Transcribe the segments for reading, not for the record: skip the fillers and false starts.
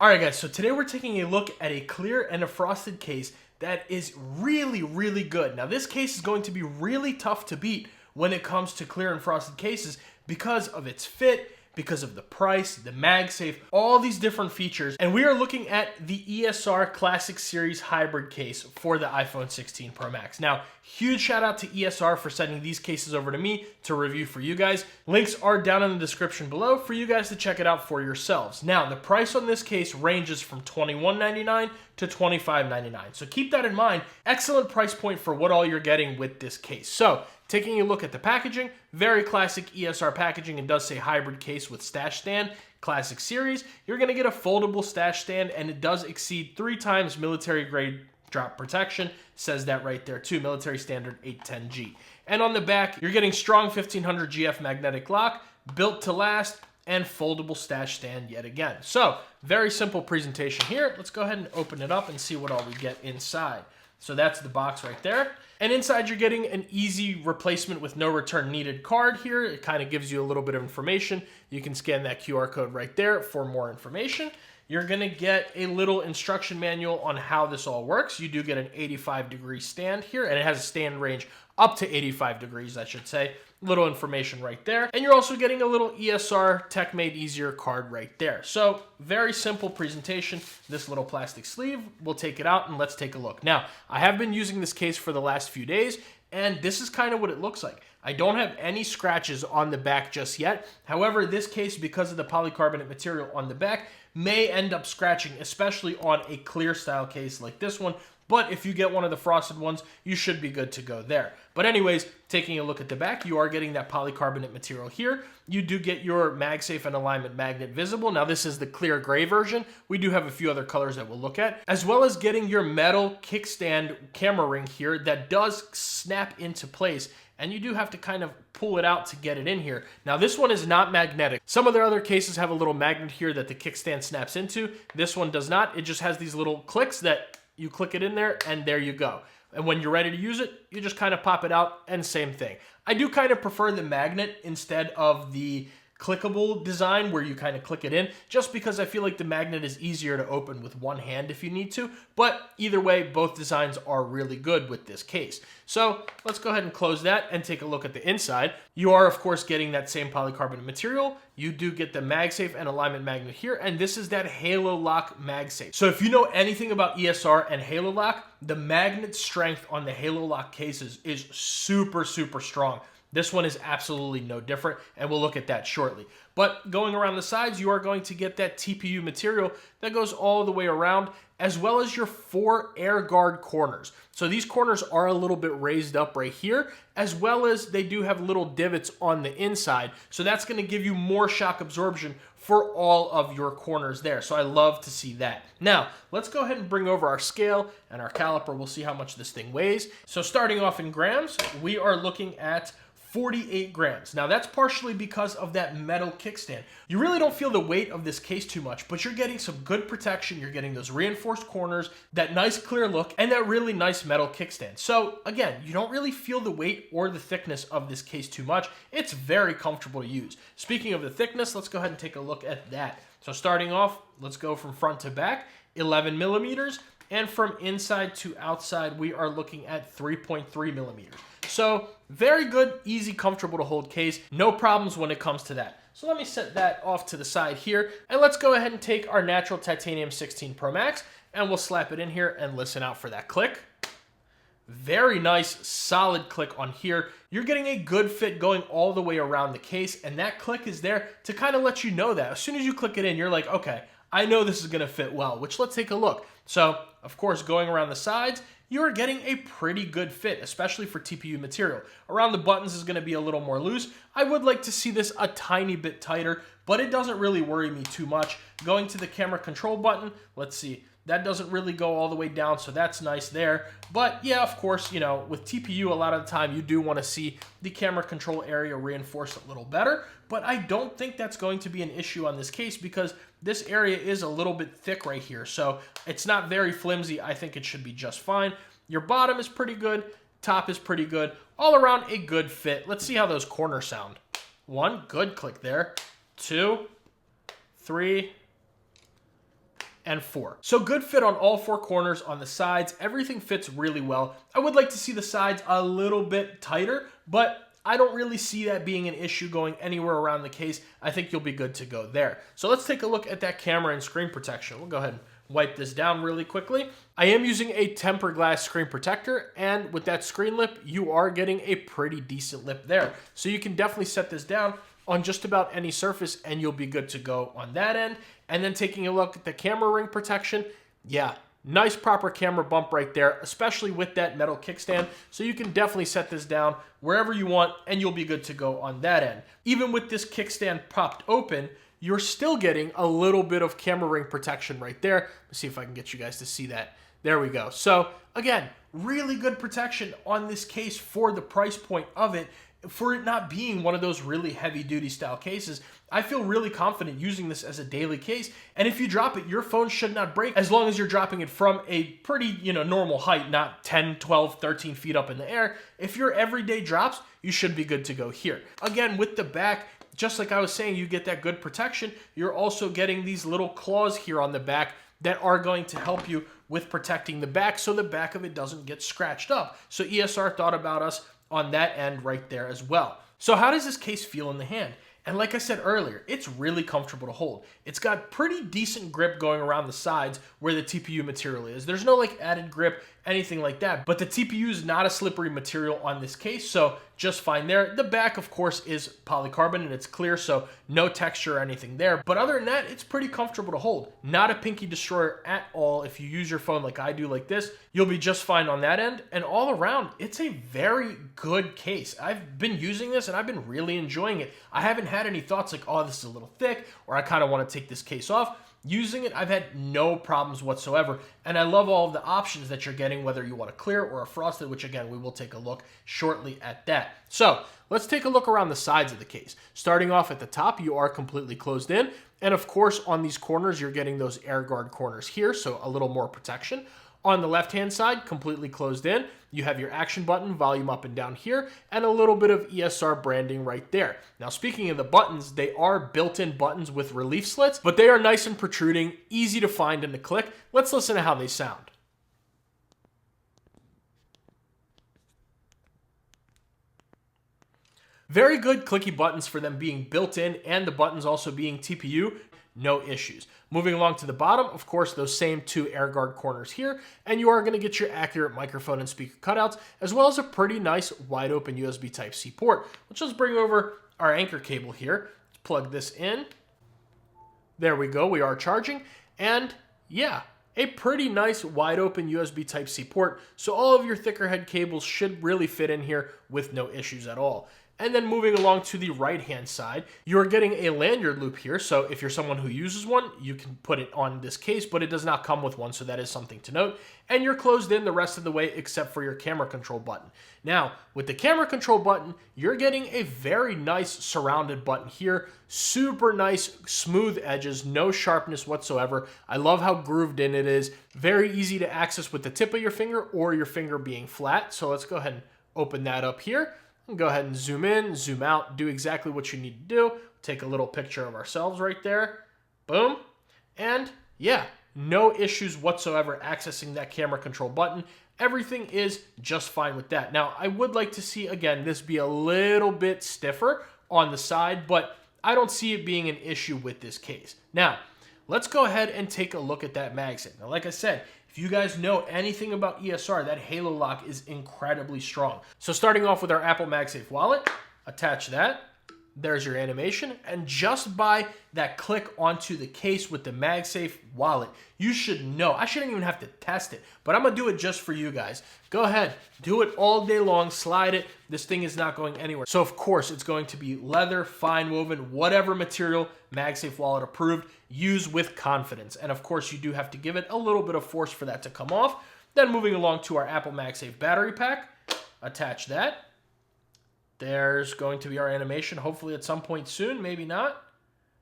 Alright guys, so today we're taking a look at a clear and a frosted case that is really good. Now this case is going to be really tough to beat when it comes to clear and frosted cases because of its fit, because of the price, the MagSafe, all these different features. And we are looking at the ESR Classic Series Hybrid case for the iPhone 16 Pro Max. Now, huge shout out to ESR for sending these cases over to me to review for you guys. Links are down in the description below for you guys to check it out for yourselves. Now, the price on this case ranges from $21.99 to $25.99. So keep that in mind. Excellent price point for what all you're getting with this case. So, taking a look at the packaging, very classic ESR packaging. It does say hybrid case with stash stand, Classic Series. You're going to get a foldable stash stand, and it does exceed 3 times military grade drop protection. Says that right there too, military standard 810G. And on the back, you're getting strong 1500 GF magnetic lock, built to last, and foldable stash stand yet again. So, very simple presentation here. Let's go ahead and open it up and see what all we get inside. So that's the box right there. And inside you're getting an easy replacement with no return needed card here. It kind of gives you a little bit of information. You can scan that QR code right there for more information. You're gonna get a little instruction manual on how this all works. You do get an 85-degree stand here, and it has a stand range up to 85 degrees, I should say. Little information right there. And you're also getting a little ESR Tech Made Easier card right there. So, very simple presentation. This little plastic sleeve, we'll take it out and let's take a look. Now, I have been using this case for the last few days, and this is kind of what it looks like. I don't have any scratches on the back just yet. However, this case, because of the polycarbonate material on the back, may end up scratching, especially on a clear style case like this one. But if you get one of the frosted ones, you should be good to go there. But anyways, taking a look at the back, you are getting that polycarbonate material here. You do get your MagSafe and alignment magnet visible. Now this is the clear gray version. We do have a few other colors that we'll look at, as well as getting your metal kickstand camera ring here that does snap into place. And you do have to kind of pull it out to get it in here. Now this one is not magnetic. Some of their other cases have a little magnet here that the kickstand snaps into. This one does not. It just has these little clicks that you click it in there, and there you go. And when you're ready to use it, you just kind of pop it out, and same thing. I do kind of prefer the magnet instead of the clickable design where you kind of click it in, just because I feel like the magnet is easier to open with one hand if you need to. But either way, both designs are really good with this case. So let's go ahead and close that and take a look at the inside. You are, of course, getting that same polycarbonate material. You do get the MagSafe and alignment magnet here, and this is that Halo Lock MagSafe. So if you know anything about ESR and Halo Lock, the magnet strength on the Halo Lock cases is super strong. This one is absolutely no different, and we'll look at that shortly. But going around the sides, you are going to get that TPU material that goes all the way around, as well as your 4 air guard corners. So these corners are a little bit raised up right here, as well as they do have little divots on the inside. So that's going to give you more shock absorption for all of your corners there. So I love to see that. Now, let's go ahead and bring over our scale and our caliper. We'll see how much this thing weighs. So starting off in grams, we are looking at 48 grams. Now that's partially because of that metal kickstand. You really don't feel the weight of this case too much, but you're getting some good protection. You're getting those reinforced corners, that nice clear look, and that really nice metal kickstand. So again, you don't really feel the weight or the thickness of this case too much. It's very comfortable to use. Speaking of the thickness, let's go ahead and take a look at that. So starting off, let's go from front to back, 11 millimeters, and from inside to outside, we are looking at 3.3 millimeters. So very good, easy, comfortable to hold case. No problems when it comes to that. So let me set that off to the side here. And let's go ahead and take our natural titanium 16 Pro Max, and we'll slap it in here and listen out for that click. Very nice, solid click on here. You're getting a good fit going all the way around the case, and that click is there to kind of let you know that. As soon as you click it in, you're like, okay, I know this is going to fit well, which let's take a look. So, of course, going around the sides, you're getting a pretty good fit, especially for TPU material. Around the buttons is going to be a little more loose. I would like to see this a tiny bit tighter, but it doesn't really worry me too much. Going to the camera control button, let's see. That doesn't really go all the way down, so that's nice there. But yeah, of course, you know, with TPU, a lot of the time you do want to see the camera control area reinforced a little better. But I don't think that's going to be an issue on this case because this area is a little bit thick right here. So it's not very flimsy. I think it should be just fine. Your bottom is pretty good. Top is pretty good. All around a good fit. Let's see how those corners sound. 1, good click there. 2, 3, and 4. So good fit on all 4 corners. On the sides, everything fits really well. I would like to see the sides a little bit tighter, but I don't really see that being an issue going anywhere around the case. I think you'll be good to go there. So let's take a look at that camera and screen protection. We'll go ahead and wipe this down really quickly. I am using a tempered glass screen protector, and with that screen lip, you are getting a pretty decent lip there. So you can definitely set this down on just about any surface and you'll be good to go on that end. And then taking a look at the camera ring protection, yeah, nice proper camera bump right there, especially with that metal kickstand. So you can definitely set this down wherever you want and you'll be good to go on that end. Even with this kickstand popped open, you're still getting a little bit of camera ring protection right there. Let's see if I can get you guys to see that. There we go. So again, really good protection on this case for the price point of it. For it not being one of those really heavy duty style cases, I feel really confident using this as a daily case. And if you drop it, your phone should not break as long as you're dropping it from a pretty, normal height, not 10, 12, 13 feet up in the air. If your everyday drops, you should be good to go here. Again, with the back, just like I was saying, you get that good protection. You're also getting these little claws here on the back that are going to help you with protecting the back so the back of it doesn't get scratched up. So ESR thought about us on that end right there as well. So how does this case feel in the hand? And like I said earlier, it's really comfortable to hold. It's got pretty decent grip going around the sides where the TPU material is. There's no like added grip, anything like that, but the TPU is not a slippery material on this case, so just fine there. The back, of course, is polycarbonate and it's clear, so no texture or anything there. But other than that, it's pretty comfortable to hold. Not a pinky destroyer at all. If you use your phone like I do like this, you'll be just fine on that end. And all around, it's a very good case. I've been using this and I've been really enjoying it. I haven't had any thoughts like, oh, this is a little thick, or I kind of want to take this case off. Using it, I've had no problems whatsoever, and I love all of the options that you're getting, whether you want a clear or a frosted, which again, we will take a look shortly at that. So let's take a look around the sides of the case. Starting off at the top, you are completely closed in, and of course, on these corners, you're getting those air guard corners here, so a little more protection. On the left-hand side, completely closed in, you have your action button, volume up and down here, and a little bit of ESR branding right there. Now, speaking of the buttons, they are built-in buttons with relief slits, but they are nice and protruding, easy to find and to click. Let's listen to how they sound. Very good clicky buttons for them being built in and the buttons also being TPU. No issues. Moving along to the bottom, of course, those same 2 air guard corners here, and you are going to get your accurate microphone and speaker cutouts, as well as a pretty nice wide open USB Type-C port. Let's just bring over our anchor cable here. Let's plug this in. There we go. We are charging, and yeah, a pretty nice wide open USB Type-C port. So all of your thicker head cables should really fit in here with no issues at all. And then moving along to the right-hand side, you're getting a lanyard loop here. So if you're someone who uses one, you can put it on this case, but it does not come with one, so that is something to note. And you're closed in the rest of the way except for your camera control button. Now, with the camera control button, you're getting a very nice surrounded button here. Super nice, smooth edges, no sharpness whatsoever. I love how grooved in it is. Very easy to access with the tip of your finger or your finger being flat. So let's go ahead and open that up here. Go ahead and zoom in, zoom out, do exactly what you need to do. Take a little picture of ourselves right there. Boom. And yeah, no issues whatsoever accessing that camera control button. Everything is just fine with that. Now, I would like to see, again, this be a little bit stiffer on the side, but I don't see it being an issue with this case. Now, let's go ahead and take a look at that MagSafe. Now, like I said, if you guys know anything about ESR, that Halo lock is incredibly strong. So starting off with our Apple MagSafe wallet, attach that. There's your animation. And just by that click onto the case with the MagSafe wallet, you should know. I shouldn't even have to test it, but I'm going to do it just for you guys. Go ahead, do it all day long, slide it. This thing is not going anywhere. So of course, it's going to be leather, fine woven, whatever material, MagSafe wallet approved. Use with confidence. And of course, you do have to give it a little bit of force for that to come off. Then moving along to our Apple MagSafe battery pack, attach that. There's going to be our animation, hopefully at some point soon, maybe not.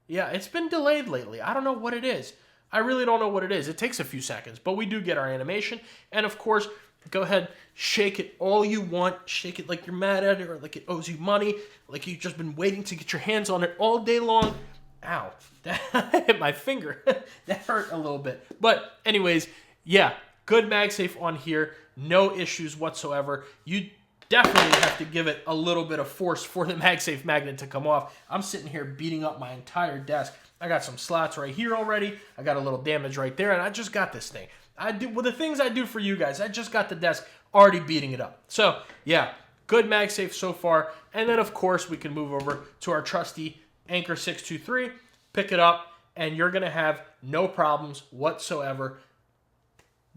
Yeah, it's been delayed lately. I don't know what it is. I really don't know what it is. It takes a few seconds, but we do get our animation. And of course, go ahead, shake it all you want. Shake it like you're mad at it or like it owes you money, like you've just been waiting to get your hands on it all day long. Ow, that hit my finger. That hurt a little bit. But anyways, yeah, good MagSafe on here. No issues whatsoever. You definitely have to give it a little bit of force for the MagSafe magnet to come off. I'm sitting here beating up my entire desk. I got some slots right here already. I got a little damage right there, and I just got this thing. Well, the things I do for you guys, I just got the desk already beating it up. So yeah, good MagSafe so far. And then of course we can move over to our trusty Anchor 623, pick it up, and you're gonna have no problems whatsoever.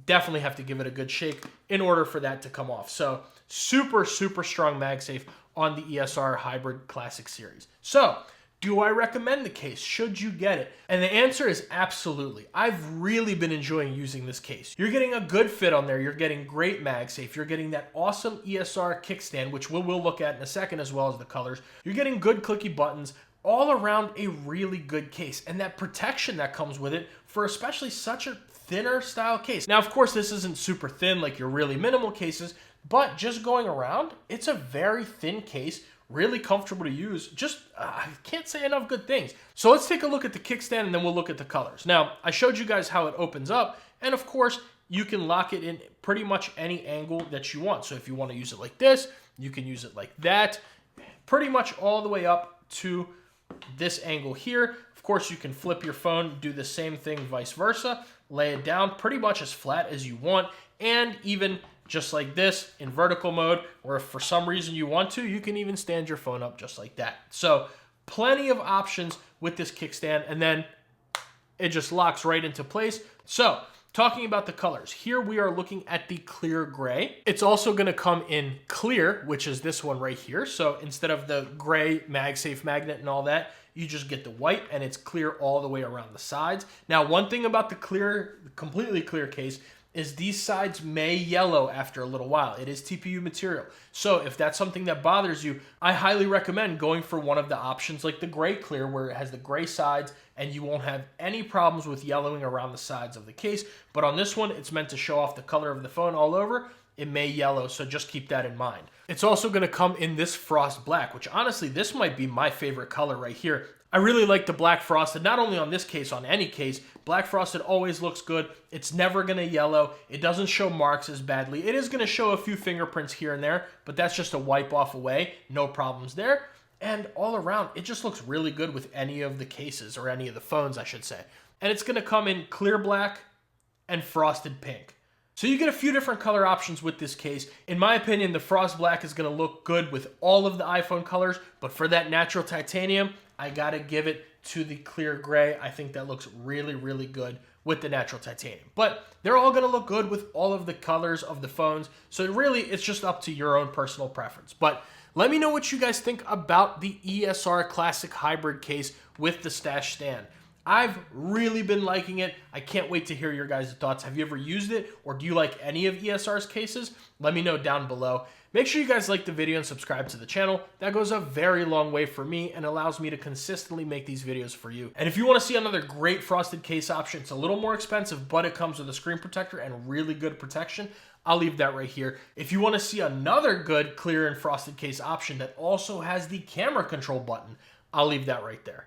Definitely have to give it a good shake in order for that to come off. So super, super strong MagSafe on the ESR Hybrid Classic Series. So do I recommend the case? Should you get it? And the answer is absolutely. I've really been enjoying using this case. You're getting a good fit on there. You're getting great MagSafe. You're getting that awesome ESR kickstand, which we'll look at in a second, as well as the colors. You're getting good clicky buttons. All around a really good case, and that protection that comes with it for especially such a thinner style case. Now, of course, this isn't super thin like your really minimal cases, but just going around, it's a very thin case, really comfortable to use. Just, I can't say enough good things. So let's take a look at the kickstand and then we'll look at the colors. Now, I showed you guys how it opens up, and of course, you can lock it in pretty much any angle that you want. So if you want to use it like this, you can use it like that, pretty much all the way up to this angle here. Of course, you can flip your phone, do the same thing, vice versa, lay it down pretty much as flat as you want, and even just like this in vertical mode, or if for some reason you want to, you can even stand your phone up just like that. So plenty of options with this kickstand, and then it just locks right into place. So talking about the colors, here we are looking at the clear gray. It's also gonna come in clear, which is this one right here. So instead of the gray MagSafe magnet and all that, you just get the white, and it's clear all the way around the sides. Now, one thing about the clear, completely clear case is these sides may yellow after a little while. It is TPU material. So if that's something that bothers you, I highly recommend going for one of the options like the gray clear, where it has the gray sides and you won't have any problems with yellowing around the sides of the case. But on this one, it's meant to show off the color of the phone all over. It may yellow, so just keep that in mind. It's also gonna come in this frost black, which honestly, this might be my favorite color right here. I really like the black frosted, not only on this case, on any case. Black frosted always looks good. It's never gonna yellow. It doesn't show marks as badly. It is gonna show a few fingerprints here and there, but that's just a wipe off away. No problems there. And all around, it just looks really good with any of the cases, or any of the phones, I should say. And it's gonna come in clear black and frosted pink. So you get a few different color options with this case. In my opinion, the frost black is gonna look good with all of the iPhone colors, but for that natural titanium, I gotta give it to the clear gray. I think that looks really, really good with the natural titanium. But they're all gonna look good with all of the colors of the phones. So really, it's just up to your own personal preference. But let me know what you guys think about the ESR Classic Hybrid case with the Stash stand. I've really been liking it. I can't wait to hear your guys' thoughts. Have you ever used it, or do you like any of ESR's cases? Let me know down below. Make sure you guys like the video and subscribe to the channel. That goes a very long way for me and allows me to consistently make these videos for you. And if you want to see another great frosted case option, it's a little more expensive, but it comes with a screen protector and really good protection, I'll leave that right here. If you want to see another good clear and frosted case option that also has the camera control button, I'll leave that right there.